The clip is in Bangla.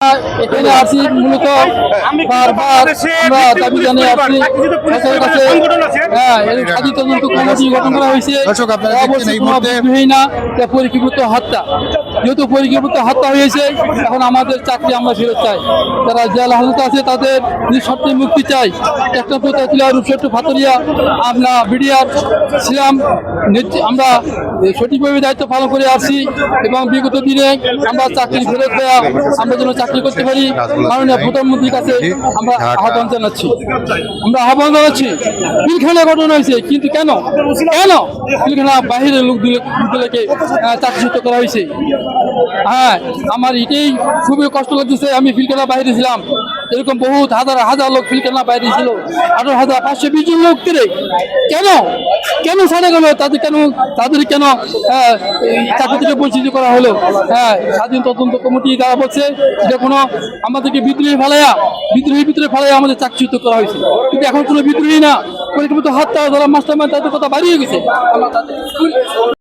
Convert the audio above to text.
এখানে আসি মূলত বারবার আমরা দাবি জানিয়ে আসছি সরকারের কাছে। এর স্বাধীন তদন্ত কমিটি গঠন করা হয়েছে। দর্শক, আপনারা দেখছেন এই মুহূর্তে না পরীক্ষিত হত্যা, যেহেতু পরীক্ষিত হত্যা হয়েছে, এখন আমাদের চাকরি আমরা ফেরত চাই। যারা জেল হাজতে আছে তাদের নিঃশর্তে মুক্তি চাই। একটা প্রতিক্রিয়া রূপসট্ট ফাতরিয়া আমরা বিডিআর ছিলাম, আমরা সঠিকভাবে দায়িত্ব পালন করে আসছি এবং বিগত দিনে আমরা চাকরি ফেরত দেওয়া, আমরা যেন চাকরি করতে পারি মাননীয় প্রধানমন্ত্রীর কাছে আমরা আহ্বান জানাচ্ছি। পিলখানা ঘটনা হয়েছে, কিন্তু কেন পিলখানা বাহিরের লোকগুলোকে চাকরিচ্যুত করা হয়েছে? হ্যাঁ, আমার এটাই খুবই কষ্ট লাগতেছে। আমি পিলখানা বাইরে ছিলাম, এরকম বহুত হাজার লোক পিলখানা বাইরে ছিল, 18,520 জন লোক কেন ছাড়া গেল? তাদের কেন চাকরি থেকে বঞ্চিত করা হলো? স্বাধীন তদন্ত কমিটি যারা বলছে এটা কোনো আমাদেরকে বিদ্রোহীর ভিতরে ফালাইয়া আমাদের চাকরিচ্যুত করা হয়েছে, কিন্তু এখন কোনো বিদ্রোহী না, পরিকল্পিত হত্যা, যারা মাস্টারমাইন্ড তাদের কথা বাড়িয়ে গেছে।